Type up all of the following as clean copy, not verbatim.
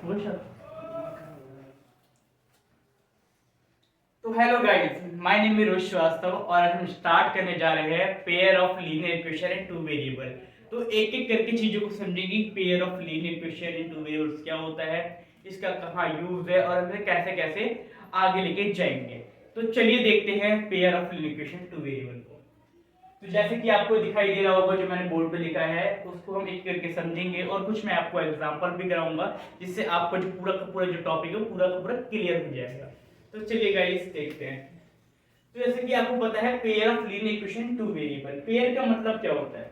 तो hello guys, my name is Rohit Shrivastava और हम स्टार्ट करने जा रहे हैं pair of linear equation in two variable. तो एक एक करके चीजों को समझेंगे। Pair of linear equation in two variables क्या होता है, इसका कहाँ यूज है और हमें कैसे कैसे आगे लेके जाएंगे। तो चलिए देखते हैं pair of linear equation two variable को। तो जैसे कि आपको दिखाई दे रहा होगा, जो मैंने बोर्ड पे लिखा है उसको हम एक करके समझेंगे और कुछ मैं आपको एग्जांपल भी कराऊंगा, जिससे आपको जो पूरा का पूरा जो टॉपिक है पूरा का पूरा क्लियर हो जाएगा। तो चलिए गाइस देखते हैं। तो जैसे कि आपको पता है pair of linear equation two variable, pair का मतलब क्या होता है?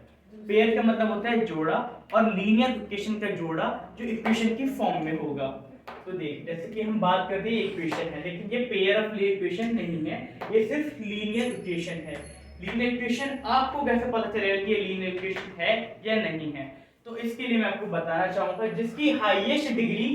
पेयर का मतलब होता है जोड़ा, और लीनियर इक्वेशन का जोड़ा जो इक्वेशन की फॉर्म में होगा। तो देख, जैसे कि हम बात करते हैं इक्वेशन है, लेकिन ये पेयर ऑफ लीनियर इक्वेशन नहीं है, ये सिर्फ लीनियर इक्वेशन है। लीनियर इक्वेशन आपको कैसे पता चलेगा कि ये लीनियर इक्वेशन है या नहीं है? तो इसके लिए मैं आपको बताना चाहूंगा, जिसकी हाईएस्ट डिग्री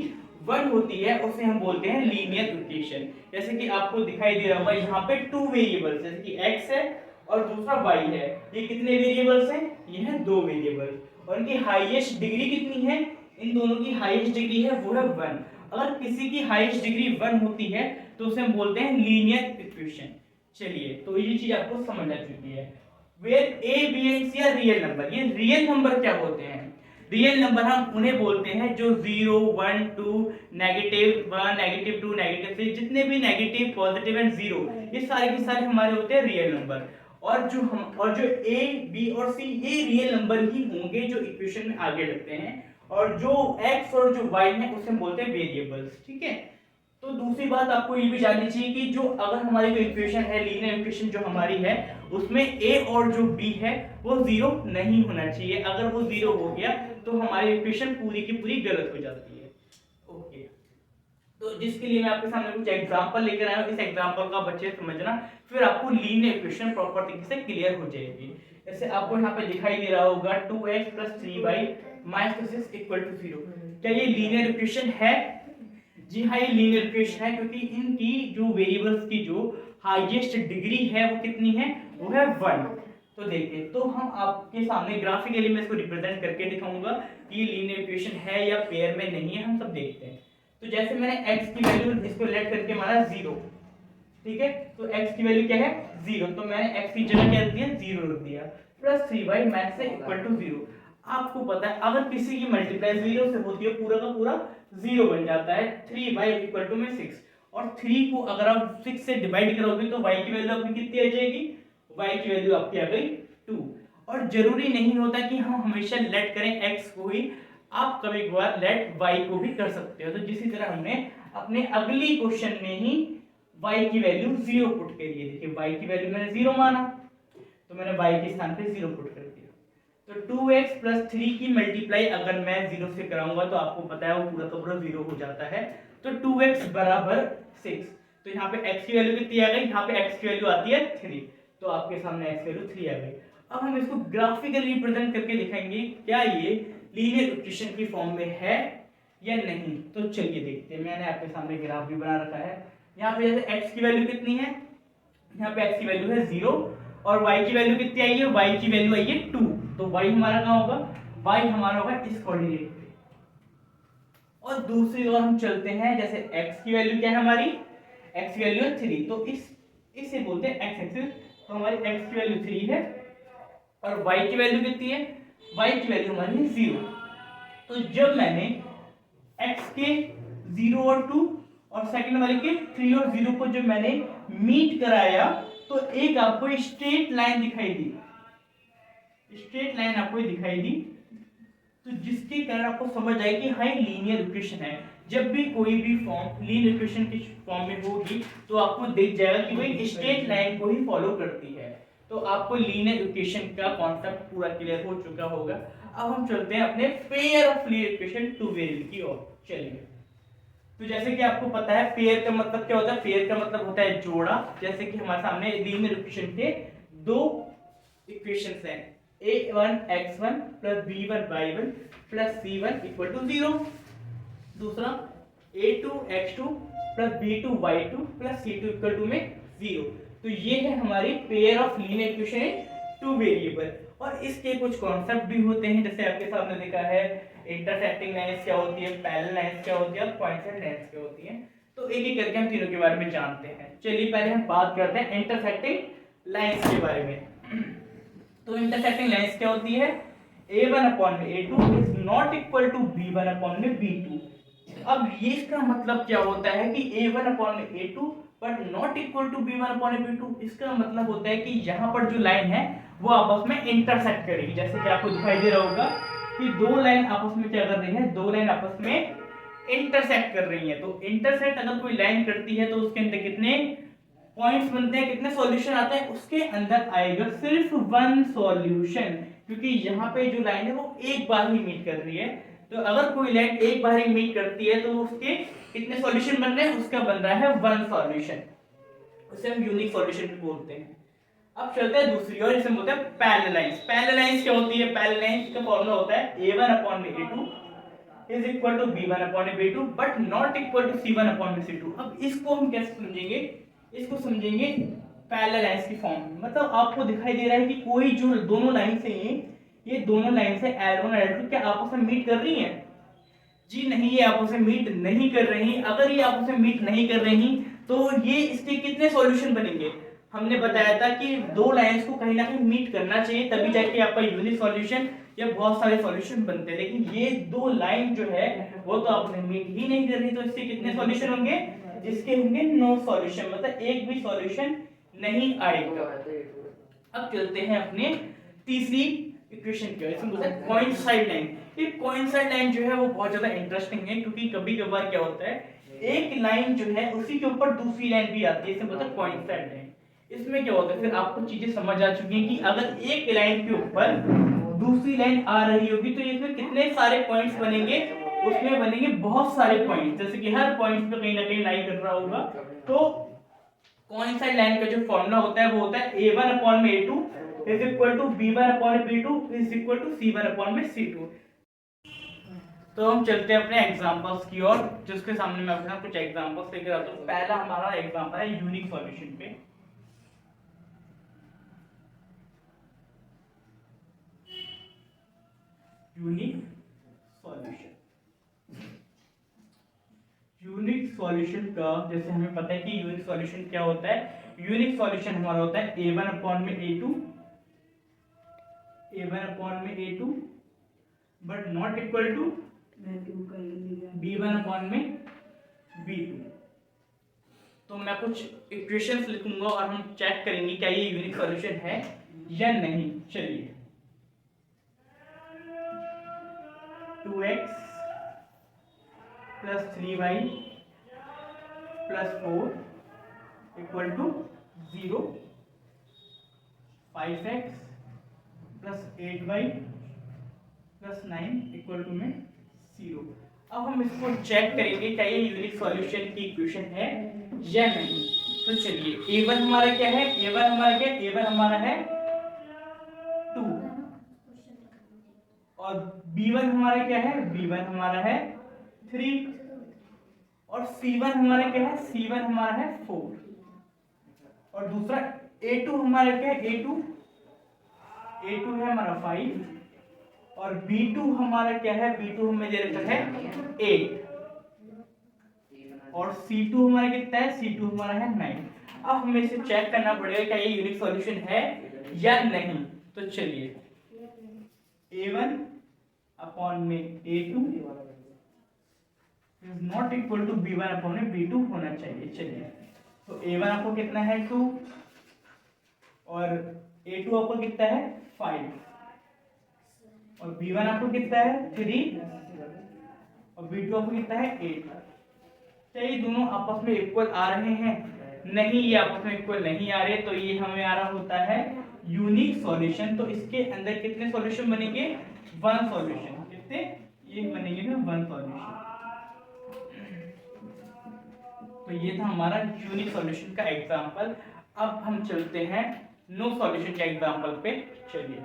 1 होती है उसे हम बोलते हैं लीनियर इक्वेशन। जैसे कि आपको दिखाई दे रहा होगा यहाँ पे 2 वेरिएबल्स, जैसे कि x है और दूसरा y है। ये कितने वेरिएबल्स हैं? ये हैं 2 वेरिएबल्स, और इनकी हाईएस्ट डिग्री कितनी है? इन दोनों की हाईएस्ट डिग्री है वो है 1। अगर किसी की हाईएस्ट डिग्री 1 होती है तो उसे हम बोलते हैं लीनियर इक्वेशन। चलिए, तो ये चीज आपको समझ आ चुकी है। Where a b and c are real number. ये रियल नंबर क्या होते हैं? रियल नंबर हम उन्हें बोलते हैं जो 0, 1, 2, -1, -2, -3, जितने भी नेगेटिव, पॉजिटिव एंड जीरो, ये सारे के सारे हमारे होते हैं रियल नंबर। और जो a, b और c ये रियल नंबर ही होंगे जो इक्वेशन में आगे लगते हैं, और जो x और जो y है उसे हम बोलते हैं वेरिएबल्स। ठीक है। तो दूसरी बात आपको ये भी जाननी चाहिए कि जो अगर हमारी जो इक्वेशन है, लीनियर इक्वेशन जो हमारी है, उसमें a और जो b है वो जीरो नहीं होना चाहिए। अगर वो जीरो हो गया तो हमारी इक्वेशन पूरी की पूरी गलत हो जाती है। ओके, तो जिसके लिए मैं आपके सामने कुछ एग्जांपल लेकर आया हूं। इस एग्जांपल का बच्चे समझना, फिर आपको लीनियर इक्वेशन प्रॉपर तरीके से क्लियर हो जाएगी। जैसे आपको यहाँ पे दिखाई दे रहा होगा 2x + 3y - 6 = 0। क्या ये लीनियर इक्वेशन है? जी हाँ, ये लीनियर इक्वेशन है, क्योंकि इनकी जो वेरिएबल्स की जो हाईएस्ट डिग्री है वो कितनी है? वो है 1। तो देखिए, तो हम आपके सामने ग्राफिकली मैं इसको रिप्रेजेंट करके दिखाऊंगा कि ये लीनियर इक्वेशन है या पेयर में नहीं है, हम सब देखते हैं। तो जैसे मैंने x की वैल्यू इसको लेट करके माना 0, ठीक है। तो x की वैल्यू क्या है? 0, तो मैंने x की जगह क्या रख दिया? 0 रख दिया। प्लस 3y मैथ से इक्वल टू 0। आपको पता है अगर किसी की मल्टीप्लाई 0 से होती है पूरा का पूरा 0 बन जाता है। 3y इक्वल टू में 6, और 3 को अगर आप 6 से डिवाइड करोगे तो y की वैल्यू आपकी कितनी आ जाएगी? y की वैल्यू आपकी आ गई 2। और जरूरी नहीं होता कि हम हमेशा लेट करें x को ही, आप कभी कभार लेट y को भी कर सकते हो। तो जिसी तरह हमने अपने अगली क्वेश्चन में ही y की वैल्यू 0 पुट करी है। देखिए, y की वैल्यू मैंने 0 माना, तो मैंने y के स्थान पे 0 पुट कर दिया। तो 2x + 3 की मल्टीप्लाई अगर मैं 0 से कराऊंगा तो आपको पता है वो पूरा का पूरा 0 हो जाता है। तो 2x = 6। तो यहाँ पे x की वैल्यू कितनी आ गई? यहाँ पे x की वैल्यू आती है 3, तो आपके सामने x की वैल्यू 3 आ गई। अब हम इसको ग्राफिकली रिप्रेजेंट करके दिखाएंगे क्या ये लीनियर इक्वेशन की फॉर्म में है या नहीं। तो चलिए देखते हैं। मैंने आपके सामने ग्राफ भी बना रखा है। यहाँ पे जैसे x की वैल्यू कितनी है? यहाँ पे x की वैल्यू है 0, और y की वैल्यू कितनी आई है? y की वैल्यू आई है 2। तो y हमारा कहाँ होगा? y हमारा होगा इस कोऑर्डिनेट पे। और दूसरी ओर हम चलते हैं, जैसे x की वैल्यू क्या है हमारी? x की वैल्यू है 3, तो इसे बोलते हैं x एक्सिस। तो हमारी x की वैल्यू 3 है, और y की वैल्यू कितनी है? y की वैल्यू हमारी है 0। तो जब मैंने x के 0 और 2 और सेकंड वाले के 3 और 0 को जब मैंने मीट कराया, तो एक आपको स्ट्रेट लाइन दिखाई दी। स्ट्रेट लाइन आपको दिखाई दी, तो जिसके कारण आपको समझ आए कि हाँ लीनियर इक्वेशन है। जब भी कोई भी फॉर्म लीनियर इक्वेशन की फॉर्म में होगी तो आपको दिख जाएगा कि भाई स्ट्रेट लाइन को ही फॉलो करती है। तो आपको लीनियर इक्वेशन का कॉन्सेप्ट पूरा क्लियर हो चुका होगा। अब हम चलते हैं अपने pair of linear equation two variable की ओर। चलिए, तो जैसे कि आपको पता है पेयर का मतलब क्या होता है? पेयर का मतलब होता है जोड़ा। जैसे कि हमारे सामने लीनियर इक्वेशन के दो इक्वेशंस हैं, a1x1 + b1y1 + c1 = 0। दूसरा a2x2 + b2y2 + c2 = में 0। तो ये है हमारी pair of linear equation two variable. और इसके कुछ कॉन्सेप्ट भी होते हैं, जैसे आपके सामने लिखा है इंटरसेक्टिंग लाइंस क्या होती है, पैरेलल लाइंस क्या होती है और कोइंसिडेंट लाइंस क्या होती है। तो एक एक करके हम तीनों के बारे में जानते हैं। चलिए पहले हम बात करते हैं इंटरसेक्टिंग लाइंस के बारे में। तो इंटरसेक्टिंग लाइंस क्या होती है, a1 अपॉन में a2 is not equal to b1 upon में b2। अब ये इसका मतलब क्या होता है कि a1 अपॉन में a2 but not equal to b1 upon में b2। इसका मतलब होता है कि यहाँ पर जो लाइन है वो आपस में इंटरसेक्ट करेगी। जैसे कि आपको दिखाई दे रहा होगा कि दो लाइन आपस में क्या कर रही है, दो लाइन आपस में इंटरसेक्ट कर रही है। तो इंटरसेक्ट अगर कोई लाइन करती है तो उसके अंदर कितने पॉइंट्स बनते हैं, कितने सॉल्यूशन आते हैं, उसके अंदर आएगा सिर्फ वन सॉल्यूशन, क्योंकि यहाँ पे जो लाइन है वो एक बार ही मीट कर रही है। तो अगर कोई लाइन एक बार ही मीट करती है तो उसके कितने सॉल्यूशन बन रहे हैं, उसका बन रहा है वन सॉल्यूशन। उसे हम यूनिक सॉल्यूशन भी बोलते हैं। अब चलते हैं दूसरी ओर, इसे बोलते हैं पैरेलल लाइंस। पैरेलल लाइंस क्या होती है, पैरेलल लाइंस का फॉर्मूला होता है a1 अपॉन में a2 is equal to b1 upon में b2 but not equal to c1 upon में c2। अब इसको हम कैसे समझेंगे, इसको समझेंगे पैरेलल लाइंस की फॉर्म में। मतलब आपको दिखाई दे रहा है कि कोई जो दोनों लाइन से ये दोनों लाइन से L1 और L2 क्या आपस में मीट कर रही हैं? जी नहीं, ये आपस में मीट नहीं कर रही। अगर ये आपस में मीट नहीं कर रही तो ये इसके कितने सॉल्यूशन बनेंगे? हमने बताया था कि दो लाइंस को कहीं ना कहीं मीट करना चाहिए, तभी जाके आपका यूनिक सॉल्यूशन या बहुत सारे सॉल्यूशन बनते हैं। लेकिन ये दो लाइन जो है वो तो आपने मीट ही नहीं कर रही, तो इसके कितने सॉल्यूशन होंगे? इसके होंगे नो सॉल्यूशन, मतलब एक भी सॉल्यूशन नहीं आएगा। अब चलते हैं अपने तीसरी इक्वेशन की ओर, इसमें बोलते हैं कोइंसाइड लाइन। ये कोइंसाइड लाइन जो है वो बहुत ज्यादा इंटरेस्टिंग है, क्योंकि कभी कभार क्या होता है एक लाइन जो है उसी के ऊपर दूसरी लाइन भी आती है, इसे बोलते हैं कोइंसाइड लाइन। इसमें क्या होता है, फिर आपको चीजें समझ आ चुकी हैं कि अगर एक लाइन के ऊपर दूसरी लाइन आ रही होगी तो इसमें कितने सारे पॉइंट्स बनेंगे, उसमें बनेंगे बहुत सारे पॉइंट्स। जैसे कि हर पॉइंट पे कहीं ना कहीं लाइन कर रहा होगा। तो कोइंसाइड लाइन का जो फॉर्मूला होता है वो होता है a1 अपॉन में a2 is equal to b1 upon में b2 is equal to c1 upon में c2। तो हम चलते हैं अपने एग्जांपल्स की ओर, जिसके सामने मैं अपना कुछ एग्जांपल्स लेकर आता हूं। पहला हमारा एग्जांपल है यूनिक सॉल्यूशन पे। यूनिक सॉल्यूशन, यूनिक सॉल्यूशन का जैसे हमें पता है कि यूनिक सॉल्यूशन क्या होता है। यूनिक सॉल्यूशन हमारा होता है a1 अपॉन में a2, a1 अपॉन में a2 but not equal to b1 upon में b2। तो मैं कुछ इक्वेशंस लिखूंगा और हम चेक करेंगे क्या ये यूनिक सॉल्यूशन है या नहीं। चलिए 2x plus 3y plus 4 equal to 0, 5x plus 8y plus 9 equal to में 0। अब हम इसको चेक करेंगे क्या ये यूनिक सॉल्यूशन की इक्वेशन है या नहीं। तो चलिए a1 हमारा क्या है, a1 हमारा क्या है, a1 हमारा है 2 और b1 हमारा क्या है, b1 हमारा है 3 और c1 हमारा क्या है, c1 हमारा है 4 और दूसरा a2 हमारा क्या है, a2 है हमारा 5 और b2 हमारा क्या है, b2 हमें दे रखा है 8 और c2 हमारा कितना है, c2 हमारा है 9। अब हमें इसे चेक करना पड़ेगा क्या ये यूनिक सॉल्यूशन है या नहीं। तो चलिए a1 अपॉन में a2 is not equal to b1 upon में b2 होना चाहिए। चलिए तो a1 आपको कितना है 2 और a2 आपको कितना है 5 और b1 आपको कितना है 3 और b2 आपको कितना है 8। क्या ये दोनों आपस में इक्वल आ रहे हैं? नहीं, ये आपस में इक्वल नहीं आ रहे, तो ये हमें आ रहा होता है यूनिक सॉल्यूशन। तो इसके अंदर कितने सॉल्यूशन बनेंगे, वन सॉल्यूशन। कितने ये बनेंगे ना, वन सॉल्यूशन। तो ये था हमारा यूनिक सॉल्यूशन का एग्जांपल। अब हम चलते हैं नो सॉल्यूशन के एग्जांपल पे। चलिए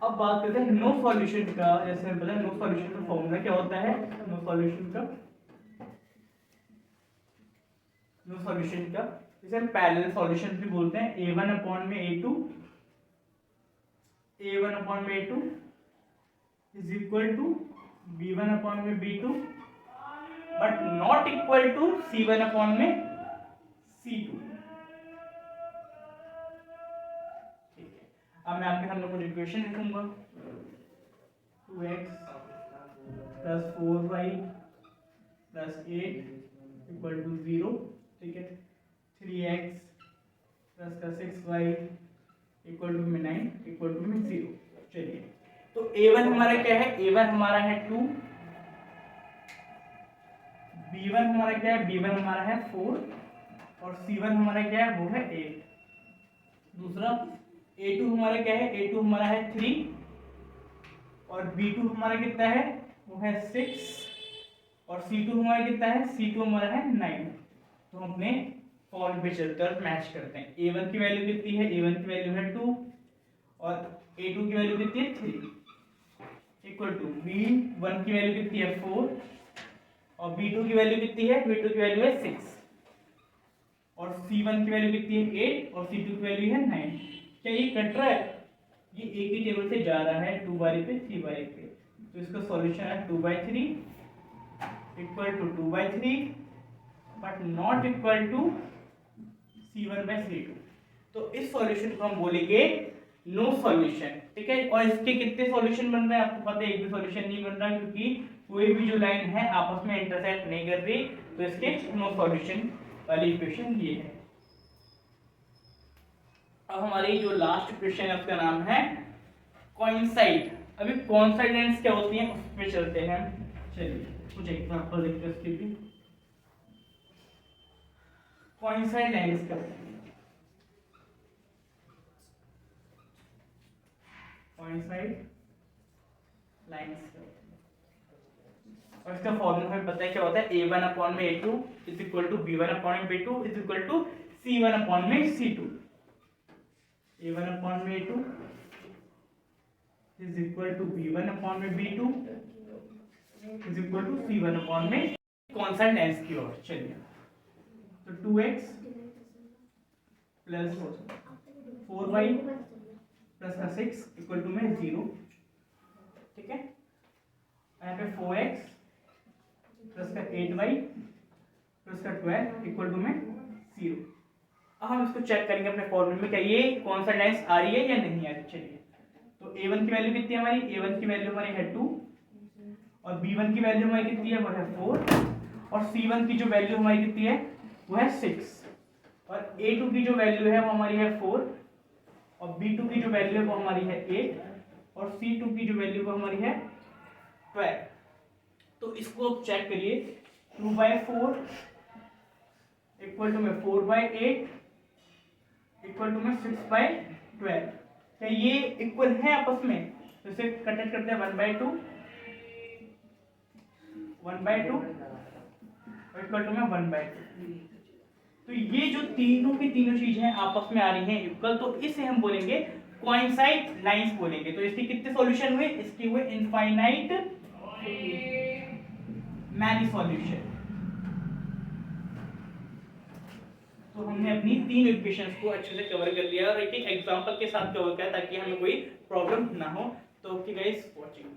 अब बात करते हैं नो सॉल्यूशन का। जैसे बोला नो सॉल्यूशन का फॉर्मूला क्या होता है, नो सॉल्यूशन का नो सॉल्यूशन का इसे हम पैरेलल सॉल्यूशन भी बोलते हैं। a1 अपॉन में a2 is equal to b1 upon में b2 but not equal to c1 upon में c2। ठीक है, अब मैं आपके सामने कुछ इक्वेशन लिखूंगा। 2x plus 4y plus 8 equal to 0। ठीक है, 3x प्लस का 6y इक्वल टू में 9 इक्वल टू में 0। चलिए, तो a1 हमारा क्या है? a1 हमारा है 2, b1 हमारा क्या है? b1 हमारा है 4 और c1 हमारा क्या है? वो है 8। दूसरा a2 हमारा क्या है? a2 हमारा है 3 और b2 हमारा कितना है? वो है 6 और c2 हमारा कितना है? c2 हमारा है 9। तो हम अपने फॉर्म पे चलकर मैच करते हैं। a1 की वैल्यू कितनी है? a1 की वैल्यू है 2 और a2 की वैल्यू कितनी है? 3 इक्वल टू b1 की वैल्यू कितनी है? 4 और b2 की वैल्यू कितनी है? b2 की वैल्यू है 6 और c1 की वैल्यू कितनी है? 8 और c2 की वैल्यू है 9। क्या ये कट रहा है? ये एक ही टेबल से जा रहा है 2 बारी पे 3 बारी पे। तो इसका सॉल्यूशन है 2/3 equal to 2/3 but not equal to c1/c2। तो इस सॉल्यूशन को हम बोलेंगे नो सॉल्यूशन। ठीक है, और इसके कितने सॉल्यूशन बन रहे हैं आपको पता है? एक भी सॉल्यूशन नहीं बन रहा क्योंकि कोई भी जो लाइन है आपस में इंटरसेक्ट नहीं कर रही। तो इसके नो सॉल्यूशन वाली इक्वेशन ये है। अब हमारी जो लास्ट इक्वेशन है उसका नाम है कोइंसाइड। अभी कोइंसाइड लाइंस क्या होती हैं उस पे चलते हैं। चलिए कुछ एग्जांपल देखते हैं इसके भी। कोइंसाइड लाइंस क्या होती हैं? कोइंसाइड लाइंस और इसका फॉर्मूला हमें पता है क्या होता है? a1 अपॉन में a2 is equal to b1 upon में b2 is equal to c1 upon में c2। a1 अपॉन में a2 is equal to b1 upon में b2 is equal to c1 upon में कॉन्स्टेंट लेंस की ओर चलिए। तो 2x प्लस 4y प्लस का 6 इक्वल टू में 0। ठीक है, यहाँ पे 4x प्लस का 8y प्लस का 12 इक्वल टू में 0। अब हम इसको चेक करेंगे अपने फॉर्मूले में क्या ये कौन सा लाइंस आ रही है या नहीं आ रही। चलिए, तो a1 की वैल्यू कितनी है हमारी? a1 की वैल्यू हमारी है 2 और b1 की वैल्यू हमारी कितनी है? वो है 4 और c1 की जो वैल्यू हमारी कितनी है? वो है 6 और a2 की जो वैल्यू है वो हमारी है 4 और b2 की जो वैल्यू है वो हमारी है 8 और c2 की जो वैल्यू वो हमारी है 12। तो इसको आप चेक करिए। 2/4 इक्वल टू में 4/8 इक्वल टू में 6/12। क्या ये इक्वल है आपस में? तो इसे कट करते हैं 1/2 इक्वल टू में 1/2। तो ये जो तीनों की तीनों चीजें आपस में आ रही हैं इक्वल, तो इसे हम बोलेंगे कोइंसाइड लाइंस बोलेंगे। तो इसके कितने सॉल्यूशन हुए? इसके हुए इनफाइनाइट मैनी सॉल्यूशन। तो हमने अपनी तीन इक्वेशंस को अच्छे से कवर कर लिया और एक एक एग्जांपल के साथ कवर किया ताकि हमें कोई प्रॉब्लम ना हो। तो ओके गाइस, वाचिंग।